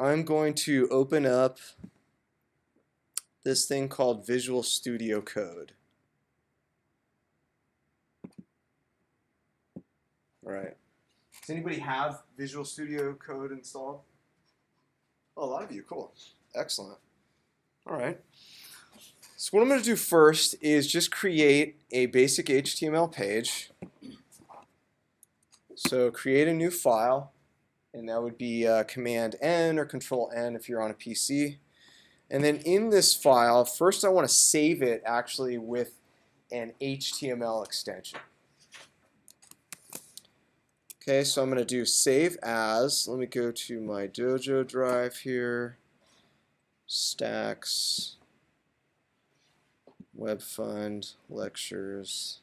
I'm going to open up this thing called Visual Studio Code. All right. Does anybody have Visual Studio Code installed? Oh, a lot of you. Cool. Excellent. All right. So what I'm going to do first is just create a basic HTML page. So create a new file, and that would be Command N or Control N if you're on a PC. And then in this file, first I want to save it actually with an HTML extension. Okay, so I'm going to do save as. Let me go to my Dojo drive here. Stacks, Web Fund, Lectures.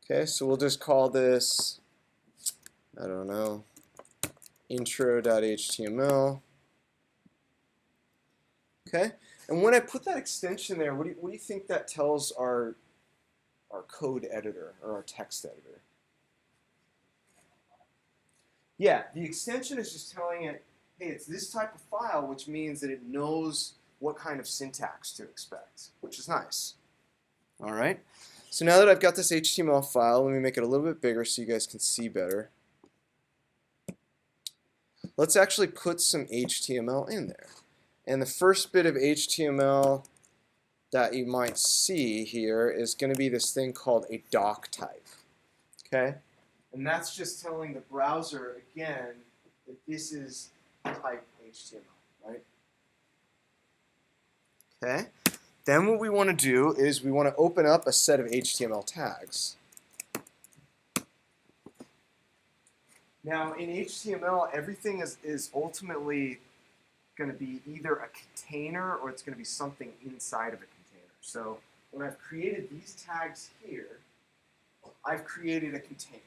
Okay, so we'll just call this, I don't know, intro.html. Okay, and when I put that extension there, what do you think that tells our code editor or our text editor? Yeah, the extension is just telling it, hey, it's this type of file, which means that it knows what kind of syntax to expect, which is nice. All right, so now that I've got this HTML file, let me make it a little bit bigger so you guys can see better. Let's actually put some HTML in there. And the first bit of HTML that you might see here is going to be this thing called a doc type. Okay? And that's just telling the browser, again, that this is type HTML, right? Okay? Then what we want to do is we want to open up a set of HTML tags. Now, in HTML, everything is ultimately going to be either a container or it's going to be something inside of a container. So when I've created these tags here, I've created a container.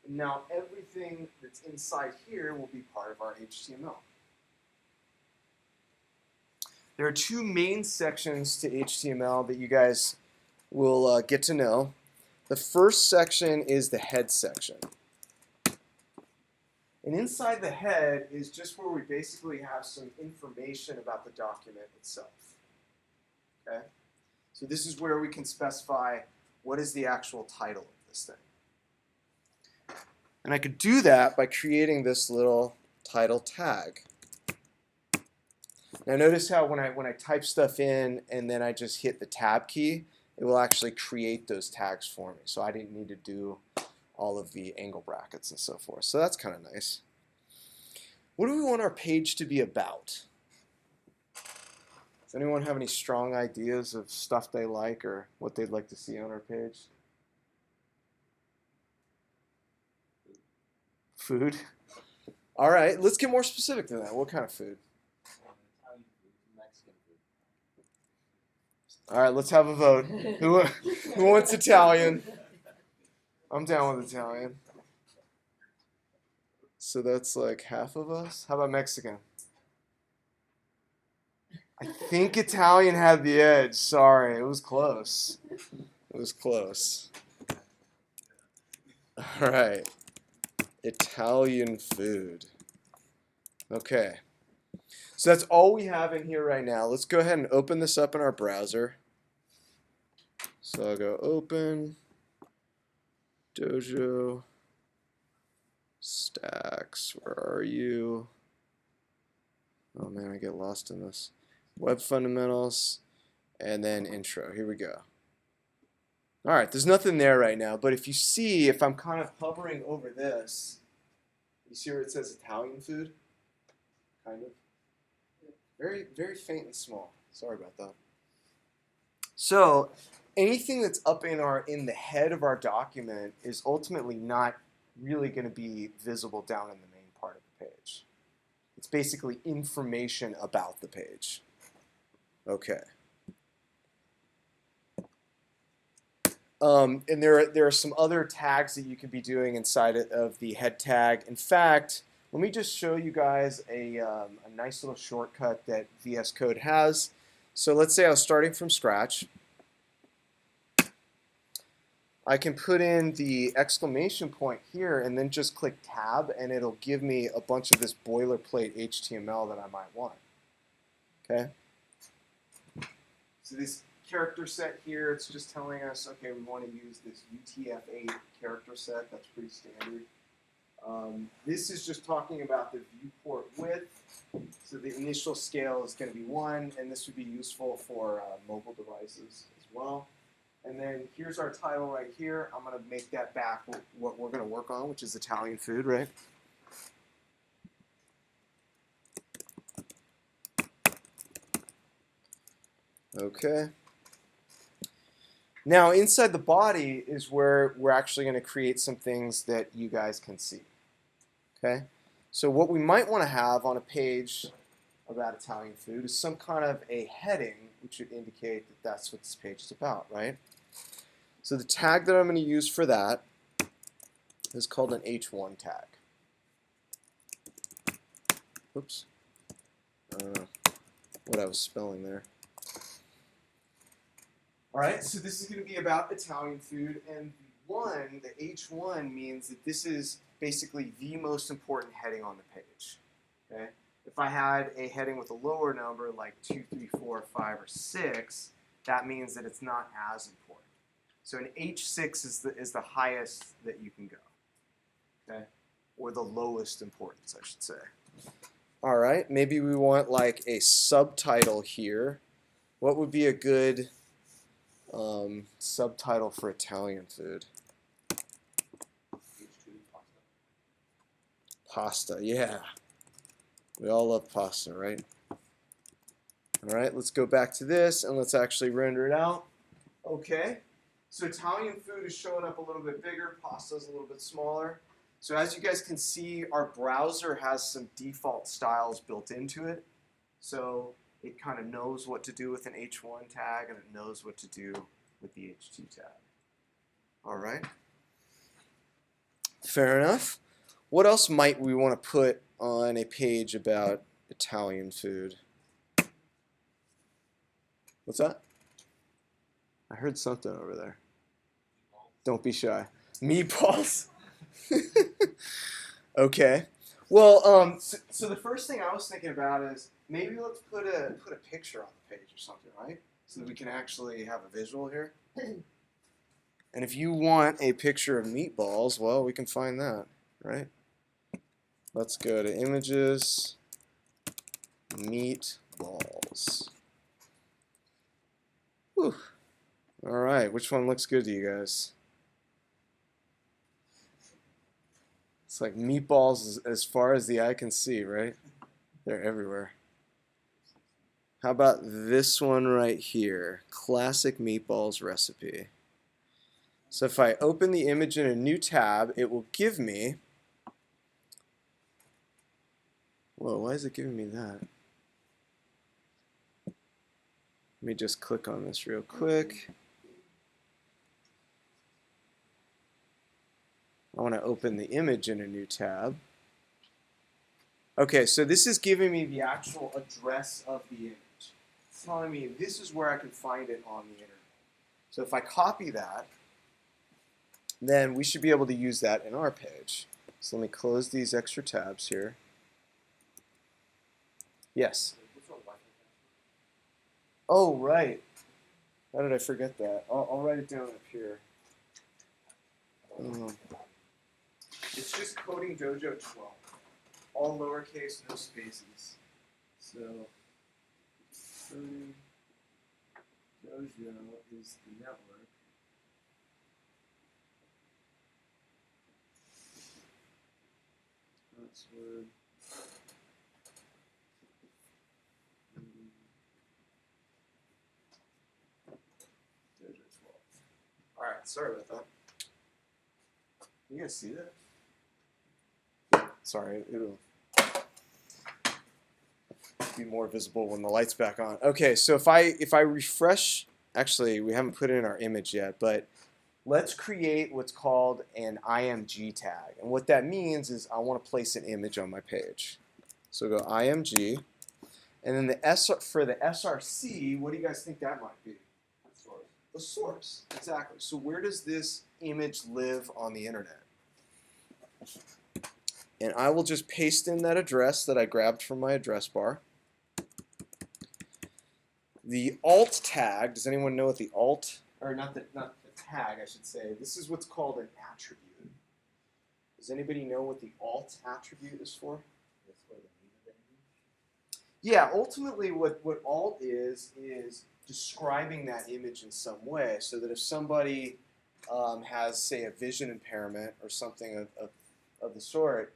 And now everything that's inside here will be part of our HTML. There are two main sections to HTML that you guys will get to know. The first section is the head section. And inside the head is just where we basically have some information about the document itself. Okay? So this is where we can specify what is the actual title of this thing. And I could do that by creating this little title tag. Now notice how when I type stuff in and then I just hit the tab key, it will actually create those tags for me. So I didn't need to do all of the angle brackets and so forth. So that's kind of nice. What do we want our page to be about? Does anyone have any strong ideas of stuff they like or what they'd like to see on our page? Food? All right, let's get more specific than that. What kind of food? All right, let's have a vote. Who wants Italian? I'm down with Italian. So that's like half of us. How about Mexican? I think Italian had the edge. Sorry, it was close. It was close. All right. Italian food. Okay. So that's all we have in here right now. Let's go ahead and open this up in our browser. So I'll go open, Dojo, Stacks, where are you? Oh man, I get lost in this. Web Fundamentals, and then Intro. Here we go. All right, there's nothing there right now, but if you see, if I'm kind of hovering over this, you see where it says Italian food? Kind of. Very, very faint and small. Sorry about that. So anything that's up in the head of our document is ultimately not really going to be visible down in the main part of the page. It's basically information about the page. Okay. And there are some other tags that you could be doing inside of the head tag. In fact, let me just show you guys a nice little shortcut that VS Code has. So let's say I was starting from scratch. I can put in the exclamation point here and then just click tab, and it'll give me a bunch of this boilerplate HTML that I might want. Okay? So this character set here, it's just telling us, okay, we want to use this UTF-8 character set. That's pretty standard. This is just talking about the viewport width. So the initial scale is going to be 1, and this would be useful for mobile devices as well. And then here's our title right here. I'm going to make that back what we're going to work on, which is Italian food, right? Okay. Now, inside the body is where we're actually going to create some things that you guys can see. Okay? So what we might want to have on a page about Italian food is some kind of a heading which would indicate that that's what this page is about, right? So the tag that I'm going to use for that is called an H1 tag. Oops. I don't know what I was spelling there. All right, so this is going to be about Italian food, and the H1 means that this is basically the most important heading on the page. Okay? If I had a heading with a lower number, like 2, 3, 4, 5, or 6, that means that it's not as important. So an H6 is the highest that you can go, okay? Or the lowest importance, I should say. All right, maybe we want like a subtitle here. What would be a good subtitle for Italian food? Pasta, yeah. We all love pasta, right? All right, let's go back to this and let's actually render it out. Okay, so Italian food is showing up a little bit bigger, pasta is a little bit smaller. So as you guys can see, our browser has some default styles built into it. So it kind of knows what to do with an H1 tag and it knows what to do with the H2 tag. All right. Fair enough. What else might we want to put on a page about Italian food? What's that? I heard something over there. Don't be shy. Meatballs. Okay. Well, so the first thing I was thinking about is maybe let's put a picture on the page or something, right? So that we can actually have a visual here. And if you want a picture of meatballs, well, we can find that, right? Let's go to images, meatballs. Whew. All right, which one looks good to you guys? It's like meatballs as far as the eye can see, right? They're everywhere. How about this one right here? Classic meatballs recipe. So if I open the image in a new tab, it will give me... Whoa, why is it giving me that? Let me just click on this real quick. I want to open the image in a new tab. Okay, so this is giving me the actual address of the image. It's telling me this is where I can find it on the internet. So if I copy that, then we should be able to use that in our page. So let me close these extra tabs here. Yes? Oh, right. How did I forget that? I'll write it down up here. It's just Coding Dojo 12. All lowercase, no spaces. So, Coding Dojo is the network. Password. Dojo 12. Alright, sorry about that. You guys see that? Sorry, it'll be more visible when the light's back on. Okay, so if I refresh, actually we haven't put in our image yet, but let's create what's called an Img tag. And what that means is I want to place an image on my page. So go Img, and then for the src, what do you guys think that might be? The source, exactly. So where does this image live on the internet? And I will just paste in that address that I grabbed from my address bar. The alt tag, does anyone know what the alt, or not the tag, I should say. This is what's called an attribute. Does anybody know what the alt attribute is for? Yeah, ultimately what alt is describing that image in some way, so that if somebody has, say, a vision impairment or something of the sort,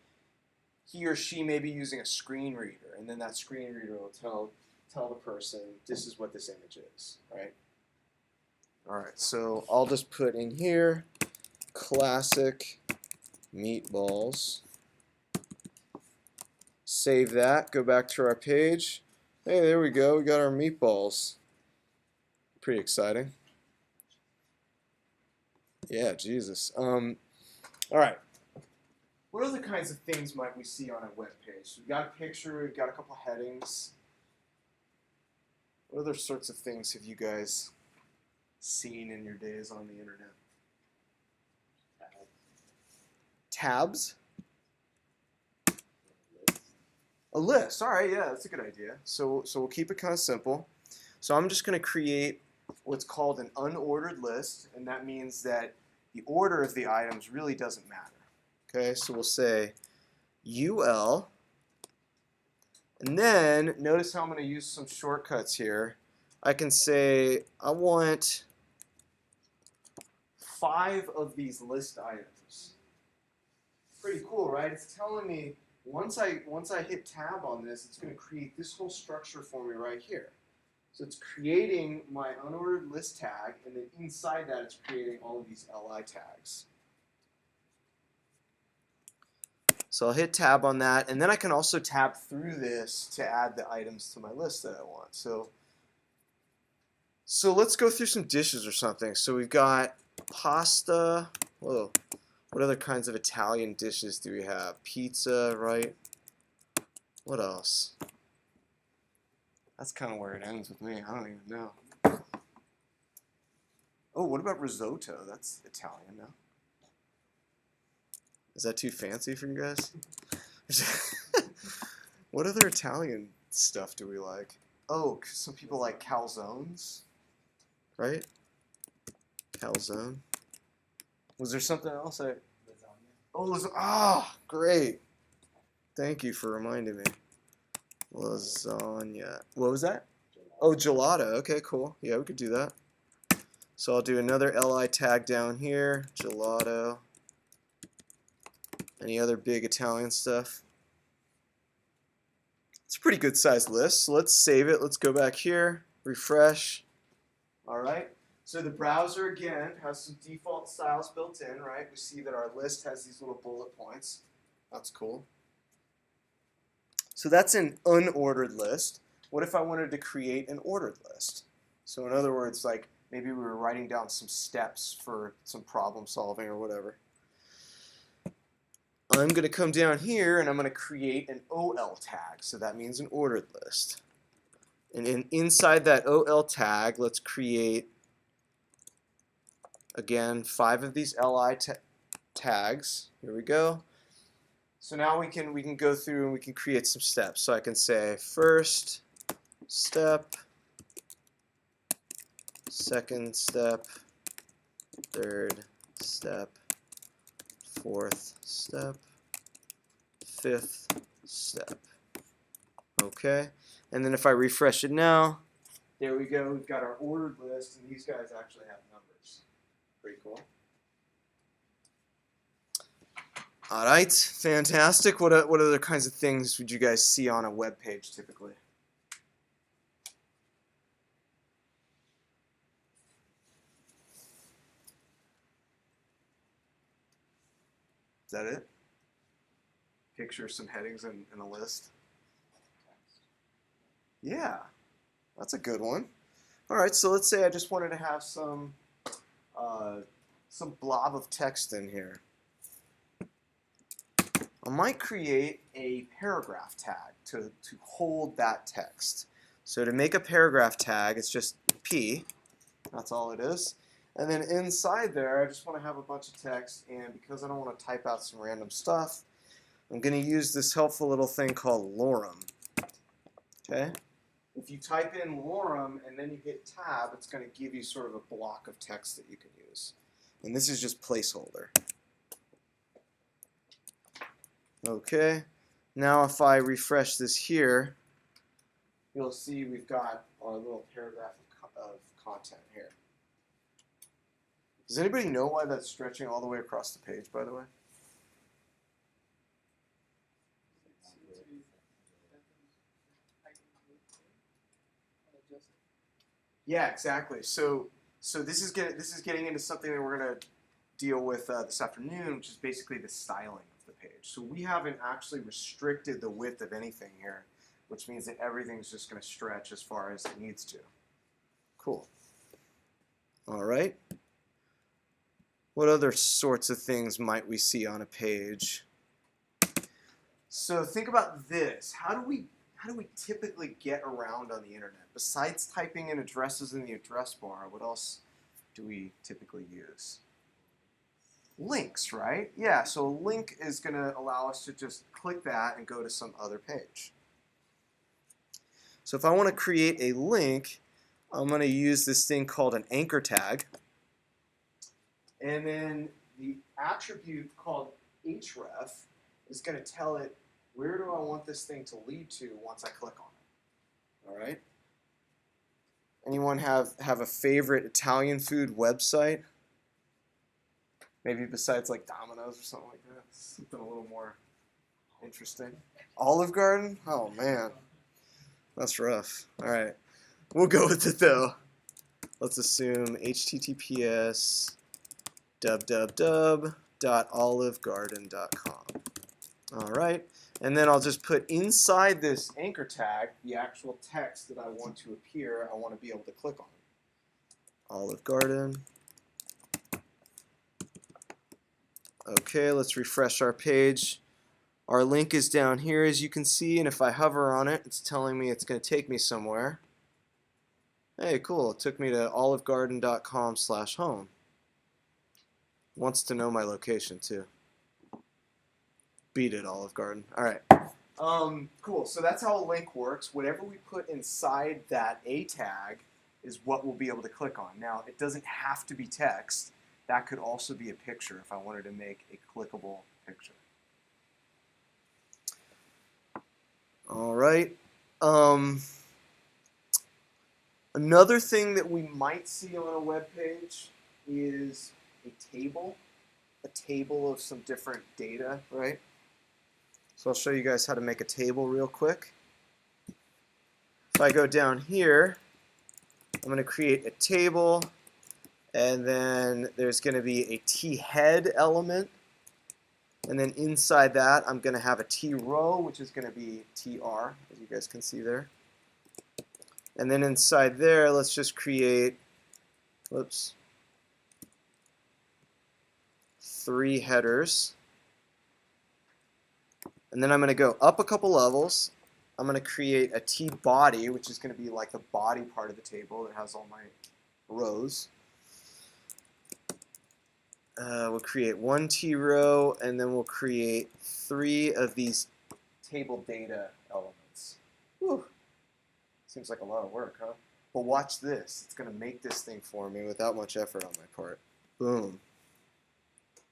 he or she may be using a screen reader, and then that screen reader will tell the person, this is what this image is, right? All right, so I'll just put in here, classic meatballs. Save that, go back to our page. Hey, there we go, we got our meatballs. Pretty exciting. Yeah, Jesus. All right. What other kinds of things might we see on a web page? We've got a picture, we've got a couple headings. What other sorts of things have you guys seen in your days on the internet? Tabs? A list. All right, yeah, that's a good idea. So we'll keep it kind of simple. So I'm just going to create what's called an unordered list, and that means that the order of the items really doesn't matter. Okay, so we'll say UL, and then notice how I'm going to use some shortcuts here. I can say I want 5 of these list items. Pretty cool, right? It's telling me once I hit tab on this, it's going to create this whole structure for me right here. So it's creating my unordered list tag, and then inside that it's creating all of these li tags. So I'll hit tab on that, and then I can also tab through this to add the items to my list that I want. So let's go through some dishes or something. So we've got pasta. Whoa. What other kinds of Italian dishes do we have? Pizza, right? What else? That's kind of where it ends with me. I don't even know. Oh, what about risotto? That's Italian, no? Is that too fancy for you guys? What other Italian stuff do we like? Oh, some people like calzones, right? Calzone. Was there something else? Lasagna. Oh, great. Thank you for reminding me. Lasagna. What was that? Oh, gelato. Okay, cool. Yeah, we could do that. So I'll do another li tag down here. Gelato. Any other big Italian stuff? It's a pretty good sized list. So let's save it. Let's go back here. Refresh. All right. So the browser, again, has some default styles built in, right? We see that our list has these little bullet points. That's cool. So that's an unordered list. What if I wanted to create an ordered list? So in other words, like maybe we were writing down some steps for some problem solving or whatever. I'm going to come down here and I'm going to create an OL tag. So that means an ordered list. And inside that OL tag, let's create, again, 5 of these li tags. Here we go. So now we can go through and we can create some steps. So I can say first step, second step, third step, fourth step, fifth step. Okay, and then if I refresh it now, there we go. We've got our ordered list, and these guys actually have numbers. Pretty cool. All right, fantastic. What other kinds of things would you guys see on a web page typically? Is that it? Picture some headings in a list. Yeah, that's a good one. All right, so let's say I just wanted to have some blob of text in here. I might create a paragraph tag to hold that text. So to make a paragraph tag, it's just P. That's all it is. And then inside there, I just want to have a bunch of text, and because I don't want to type out some random stuff, I'm going to use this helpful little thing called lorem. Okay? If you type in lorem and then you hit tab, it's going to give you sort of a block of text that you can use. And this is just placeholder. Okay, now if I refresh this here, you'll see we've got our little paragraph of content here. Does anybody know why that's stretching all the way across the page, by the way? Yeah, exactly. So this is getting into something that we're going to deal with this afternoon, which is basically the styling of the page. So we haven't actually restricted the width of anything here, which means that everything's just going to stretch as far as it needs to. Cool. All right. What other sorts of things might we see on a page? So think about this. How do we typically get around on the internet? Besides typing in addresses in the address bar, what else do we typically use? Links, right? Yeah, so a link is going to allow us to just click that and go to some other page. So if I want to create a link, I'm going to use this thing called an anchor tag. And then the attribute called href is going to tell it, where do I want this thing to lead to once I click on it? All right? Anyone have a favorite Italian food website? Maybe besides like Domino's or something like that. Something a little more interesting. Olive Garden? Oh man, that's rough. All right, we'll go with it though. Let's assume https www.olivegarden.com. All right, and then I'll just put inside this anchor tag the actual text that I want to appear. I want to be able to click on it. Olive Garden. Okay, let's refresh our page. Our link is down here, as you can see, and if I hover on it, it's telling me it's going to take me somewhere. Hey, cool. It took me to olivegarden.com/home. Wants to know my location, too. Beat it, Olive Garden. All right. Cool. So that's how a link works. Whatever we put inside that A tag is what we'll be able to click on. Now, it doesn't have to be text. That could also be a picture if I wanted to make a clickable picture. All right. Another thing that we might see on a web page is a table of some different data, right? So I'll show you guys how to make a table real quick. If I go down here, I'm going to create a table, and then there's going to be a t-head element, and then inside that I'm going to have a t-row, which is going to be tr, as you guys can see there. And then inside there, let's just create, whoops, 3 headers. And then I'm going to go up a couple levels. I'm going to create a t-body, which is going to be like the body part of the table that has all my rows. We'll create 1 t-row, and then we'll create 3 of these table data elements. Whew. Seems like a lot of work, huh? But watch this. It's going to make this thing for me without much effort on my part. Boom.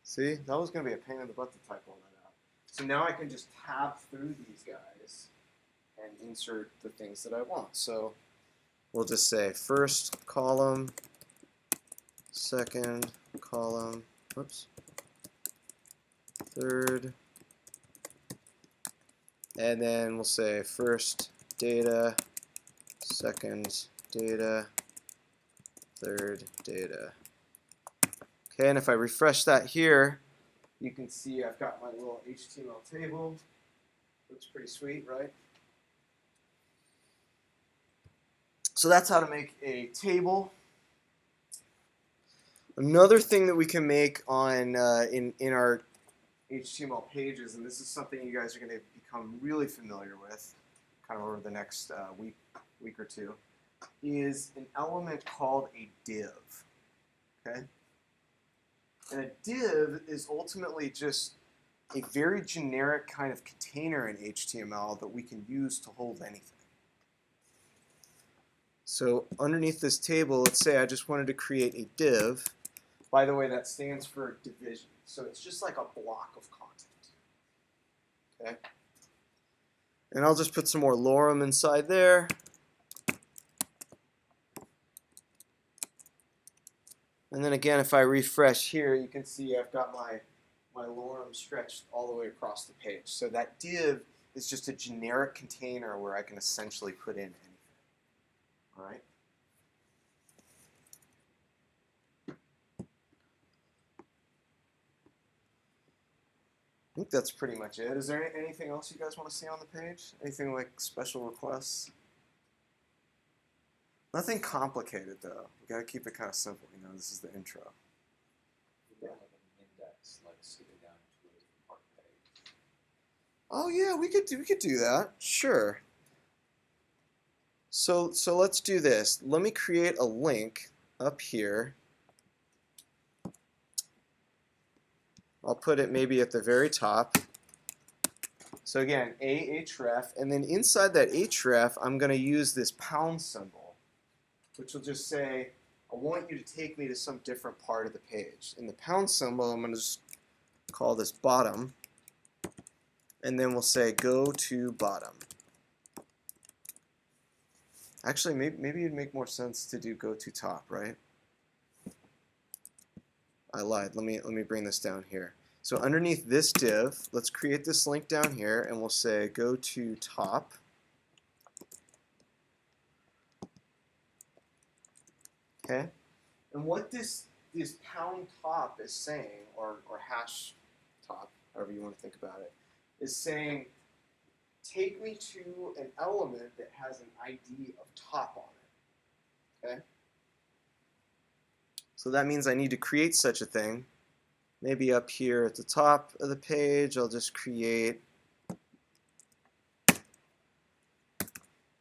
See? That was going to be a pain in the butt to type all that out. So now I can just tab through these guys and insert the things that I want. So we'll just say first column, second column, whoops, third, and then we'll say first data, second data, third data. Okay, and if I refresh that here, you can see I've got my little HTML table. Looks pretty sweet, right? So that's how to make a table. Another thing that we can make on in our HTML pages, and this is something you guys are going to become really familiar with kind of over the next week or two, is an element called a div. Okay? And a div is ultimately just a very generic kind of container in HTML that we can use to hold anything. So underneath this table, let's say I just wanted to create a div. By the way, that stands for division. So it's just like a block of content. Okay? And I'll just put some more lorem inside there. And then again, if I refresh here, you can see I've got my lorem stretched all the way across the page. So that div is just a generic container where I can essentially put in anything. All right? I think that's pretty much it. Is there anything else you guys want to see on the page? Anything like special requests? Nothing complicated, though. We got to keep it kind of simple. You know, this is the intro. Yeah. Like an index, like skipping down to a different part of the page. Oh yeah, we could do that. Sure. So let's do this. Let me create a link up here. I'll put it maybe at the very top. So again, href, and then inside that href, I'm going to use this pound symbol, which will just say, I want you to take me to some different part of the page. In the pound symbol, I'm going to just call this bottom, and then we'll say go to bottom. Actually, maybe it'd make more sense to do go to top, right? I lied. Let me bring this down here. So underneath this div, let's create this link down here, and we'll say go to top. Okay? And what this pound top is saying, or hash top, however you want to think about it, is saying, take me to an element that has an ID of top on it. Okay? So that means I need to create such a thing. Maybe up here at the top of the page, I'll just create.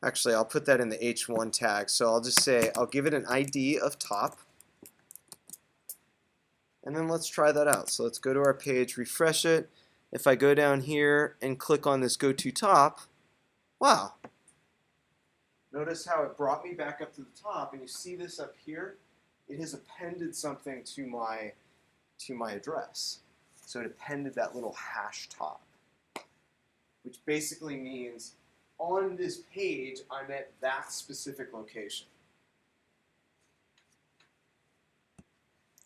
Actually, I'll put that in the h1 tag. So I'll just say, I'll give it an ID of top. And then let's try that out. So let's go to our page, refresh it. If I go down here and click on this go to top, wow. Notice how it brought me back up to the top, and you see this up here? It has appended something to my address. So it appended that little hash top, which basically means on this page, I'm at that specific location.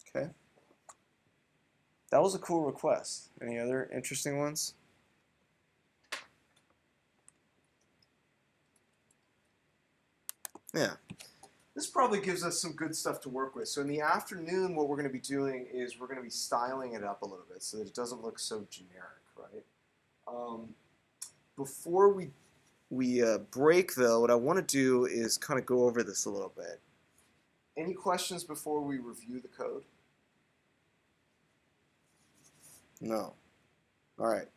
Okay. That was a cool request. Any other interesting ones? Yeah. This probably gives us some good stuff to work with. So in the afternoon, what we're going to be doing is we're going to be styling it up a little bit so that it doesn't look so generic, right? Before we break, though, what I want to do is kind of go over this a little bit. Any questions before we review the code? No. All right.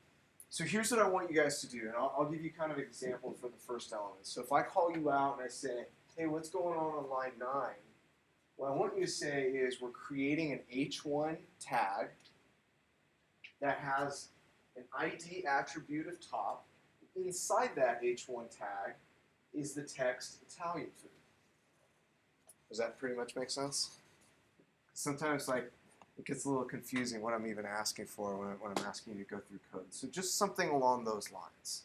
So here's what I want you guys to do, and I'll give you kind of an example for the first element. So if I call you out and I say, hey, what's going on line 9? What I want you to say is we're creating an h1 tag that has an ID attribute of top. Inside that h1 tag is the text Italian food. Does that pretty much make sense? Sometimes it gets a little confusing what I'm even asking for when I'm asking you to go through code. So just something along those lines.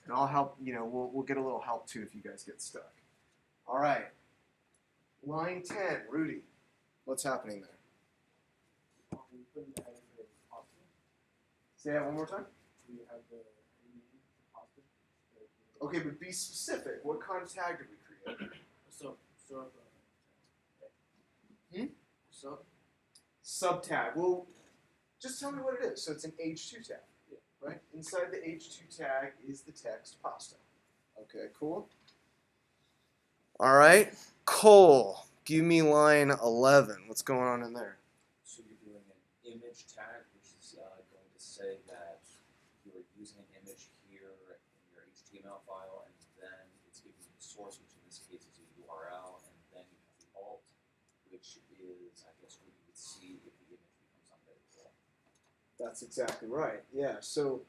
And I'll help, we'll get a little help too if you guys get stuck. All right. Line 10, Rudy. What's happening there? Say that one more time. Okay, but be specific. What kind of tag did we create? Sub tag. Well, just tell me what it is. So it's an H2 tag, right? Inside the H2 tag is the text pasta. Okay, cool. All right, Cole, give me line 11. What's going on in there? So you're doing an image tag, which is going to say that you're using an image here in your HTML file, and then it's giving you the source, which in this case is a URL, and then you have the alt, which is, I guess, where you see if the image becomes uneditable. That's exactly right. Yeah. So,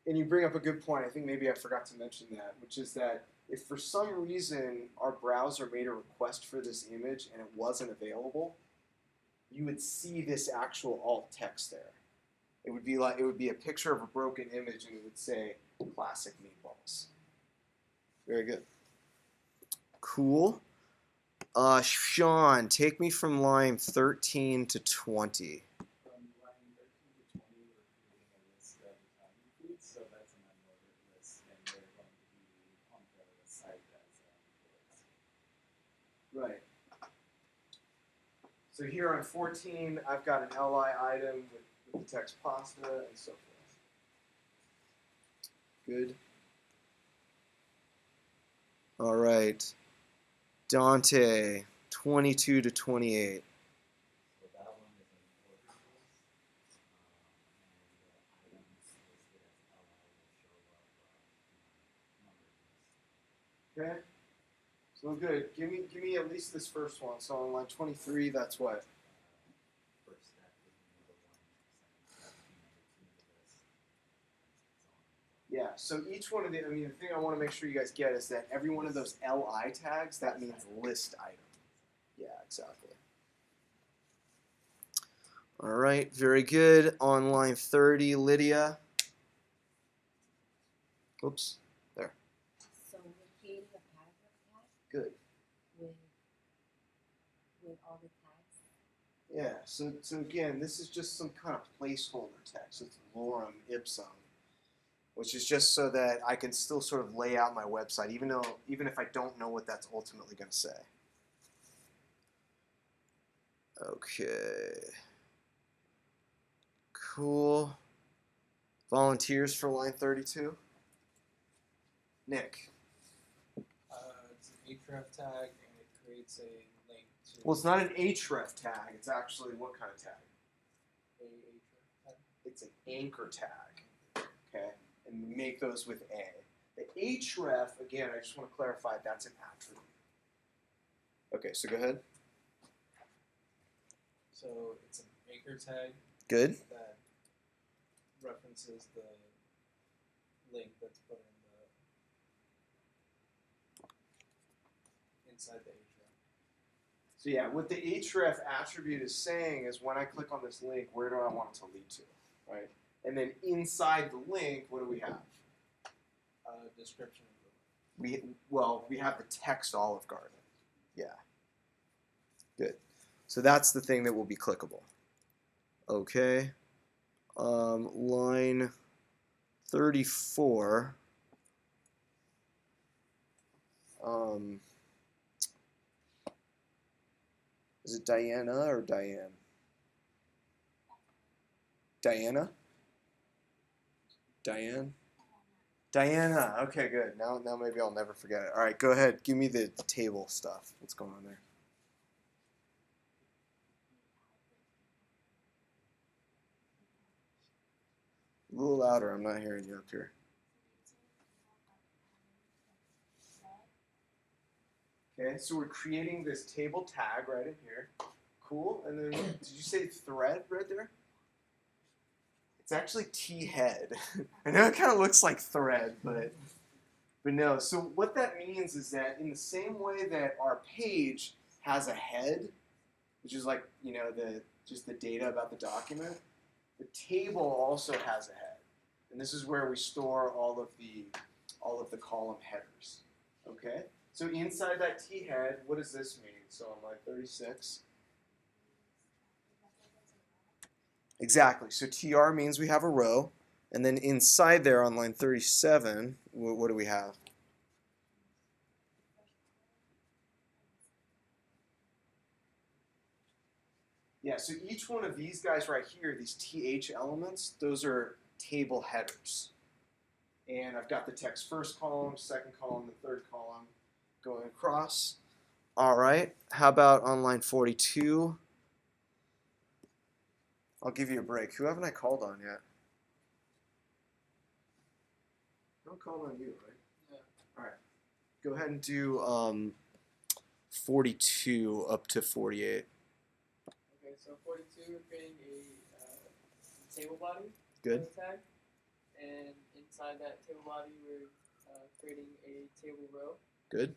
and you bring up a good point. I think maybe I forgot to mention that, which is that if for some reason our browser made a request for this image and it wasn't available, you would see this actual alt text there. It would be a picture of a broken image and it would say classic meatballs. Very good. Cool. Sean, take me from line 13 to 20. From line 13 to 20, we're creating a list of Italian foods, so that's an unordered list, and they're going to be on the site as bullets. Right. So here on 14, I've got an LI item with the text pasta and so forth. Good. All right. Dante, 22 to 28. So that one is an ordered list, and the items listed as LI will show up in a numbered list. Okay. So good. Give me at least this first one. So on line 23, that's what? First step is number 1, second step number 2 in the list, and so on. Yeah. So each one of the, the thing I want to make sure you guys get is that every one of those LI tags, that means list item. Yeah, exactly. All right, very good. On line 30, Lydia. Oops, there. So we're creating a paragraph tag Good. with all the tags. Yeah, so again, this is just some kind of placeholder text. It's lorem ipsum, which is just so that I can still sort of lay out my website, even if I don't know what that's ultimately going to say. Okay. Cool. Volunteers for line 32? Nick. It's an href tag, and it creates a link to. Well, it's not an href tag. It's actually what kind of tag? A href tag. It's an anchor tag. Okay? And we make those with A. The href, again, I just want to clarify, that's an attribute. Okay, so go ahead. So it's an anchor tag Good. that references the link that's put in the inside the href. So yeah, what the href attribute is saying is when I click on this link, where do I want it to lead to, right? And then inside the link, what do we have? Description of the link. We have the text Olive Garden. Yeah. Good. So that's the thing that will be clickable. Okay. Line 34. Is it Diana or Diane? Diana? Diane? Diana. Okay, good. Now maybe I'll never forget it. All right, go ahead. Give me the table stuff. What's going on there? A little louder. I'm not hearing you up here. Okay, so we're creating this table tag right in here. Cool. And then did you say thread right there? It's actually T-head. I know it kind of looks like thread, but no. So what that means is that in the same way that our page has a head, which is like, just the data about the document, the table also has a head. And this is where we store all of the column headers. Okay? So inside that T head, what does this mean? So on line 36. Exactly. So TR means we have a row. And then inside there on line 37, what do we have? Yeah, so each one of these guys right here, these TH elements, those are table headers. And I've got the text first column, second column, the third column going across. All right, how about on line 42? I'll give you a break. Who haven't I called on yet? I called on you, right? Yeah. All right, go ahead and do 42 up to 48. Okay, so So 42, we're creating a table body Good. tag, and inside that table body, we're creating a table row Good.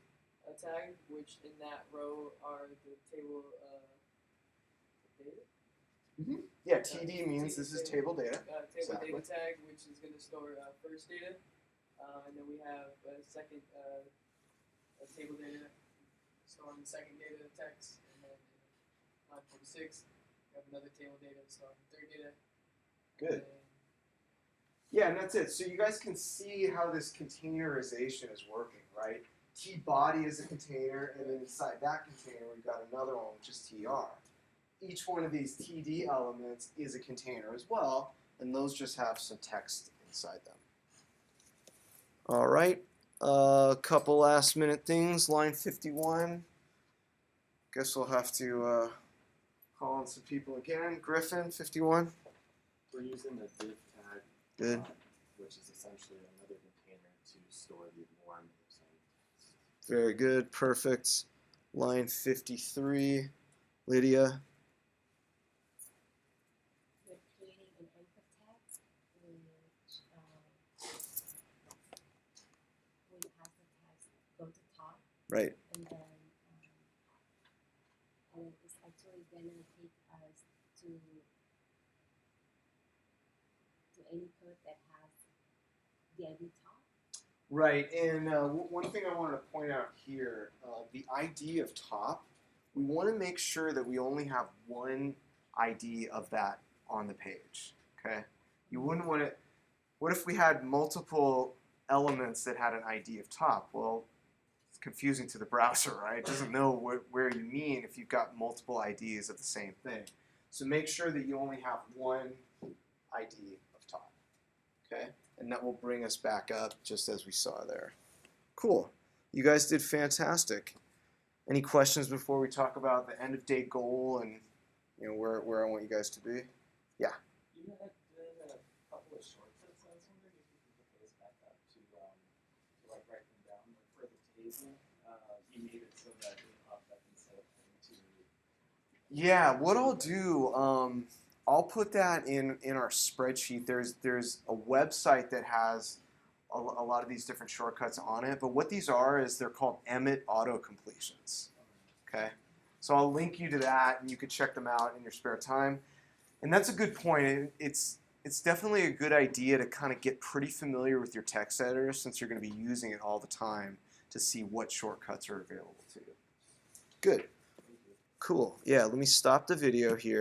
tag, which in that row are the table data. Yeah, TD means this is table data. Table Exactly. data tag, which is going to store first data, and then we have a second table data storing the second data text, and then in line 46, we have another table data storing the third data. Good. Yeah, and that's it. So you guys can see how this containerization is working, right? T body is a container, and then inside that container we've got another one, which is TR. Each one of these TD elements is a container as well, and those just have some text inside them. All right, a couple last minute things. Line 51. Guess we'll have to call on some people again. Griffin, 51. We're using the div tag, Good. Which is essentially another container to store the warm text. Very good. Perfect. Line 53. Lydia. We're creating an anchor tag, which we have the tags go to top, Right. and then and it's actually gonna take us to any code that has the ID top. Right. And one thing I wanted to point out here, the ID of top, we want to make sure that we only have one ID of that on the page. Okay. You wouldn't want it. What if we had multiple elements that had an ID of top? Well, it's confusing to the browser, right? It doesn't know where you mean if you've got multiple IDs of the same thing. So make sure that you only have one ID of top. Okay? And that will bring us back up just as we saw there. Cool. You guys did fantastic. Any questions before we talk about the end of day goal and where I want you guys to be? Yeah. You had did a couple of shortcuts. I was wondering if you could put those back up to like write them down. Like for the table, you made it so that it popped up instead of having to. Yeah, what I'll do, I'll put that in our spreadsheet. There's a website that has a lot of these different shortcuts on it, but what these are is they're called Emmet auto completions. Okay, so I'll link you to that, and you can check them out in your spare time. And that's a good point. It's definitely a good idea to kind of get pretty familiar with your text editor since you're going to be using it all the time to see what shortcuts are available to you. Good. Cool. Yeah, let me stop the video here.